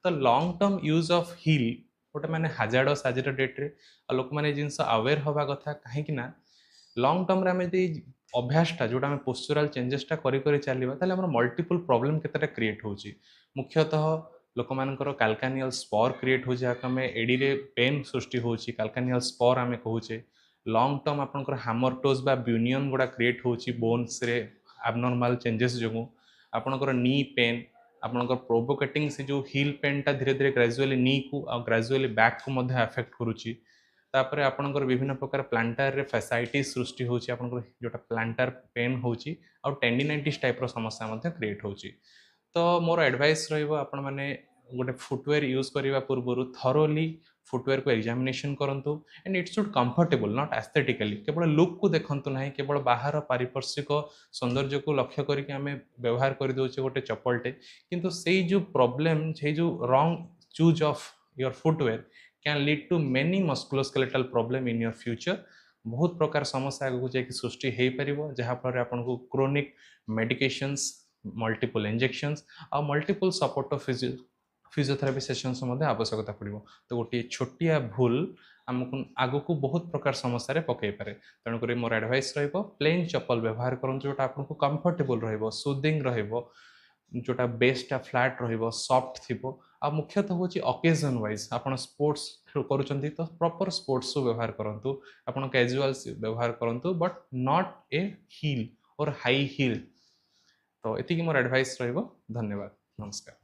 तो long term use of हिल गोटे मैंने हाजार्डस आज डेट्रे लोक मैंने जिन अवेयर हवा कथा कहीं लॉन्ग टर्म आम अभ्यासटा जोटा आम पोस्चुराल चेंजेसटा करी चलवा ताले हमर मल्टीपल प्रॉब्लम केतेटा क्रिएट होची मुख्यतः लोक मानकर काल्कानियल स्पर क्रिएट हो आम एडी रे पेन सृष्टि होची काल्कानियल स्पर आम कहूचे लॉन्ग टर्म आपनकर हामरटोज बा ब्यूनियन गुडा क्रिएट होची बोन्स रे एबनॉर्मल चेंजेस जो आपनकर नी पेन आपनकर प्रोवोकेटिंग से जो हिल पेनटा धीरे धीरे ग्रेजुअली नी को ग्रेजुअली बैक को मध्य अफेक्ट करुची तापर आपनकर विभिन्न प्रकार प्लांटर रे फैसाइटिस सृष्टि होची आपनकर जोटा प्लांटर पेन होची और टेंडिनाइटिस टाइप रो समस्या मध्य क्रिएट होची तो मोर एडवाइस रहिबो आपण माने गोटे फुटवेयर यूज करने पूर्व थरोली फुटवेयर को एग्जामिनेशन करंतु and it should comfortable not aesthetically केवल लुक को देखंतु नाही केवल बाहर पारिपार्श्विक सौंदर्य को लक्ष्य करके आम व्यवहार कर दउचे गोटे चप्पलटे किंतु से जो प्रॉब्लम से जो wrong choose of your footwear can lead to many musculoskeletal problem in your future बहुत प्रकार समस्या आगू जाकि सृष्टि हो पार जहाँफल आपको क्रोनिक मेडिकेशंस मल्टीपल इंजेक्शंस और multiple support of physiotherapy sessions आवश्यकता पड़ो तो गोटे छोटिया भूल आमको आग को बहुत प्रकार समस्या पकई पारे तेणुक मोर एडवाइस प्लेन चप्पल व्यवहार करूँ जोटा आपको कंफर्टेबल रुदिंग जोटा बेसटा फ्लैट रफ्ट थी आ मुख्यतः हूँ अकेजन वाइज आप स्पोर्ट्स करुँच तो प्रॉपर स्पोर्ट्स व्यवहार करूँ आप कैजुअल्स व्यवहार करूँ बट नॉट ए हिल और हाई हिल तो ये मोर एडवाइस धन्यवाद नमस्कार।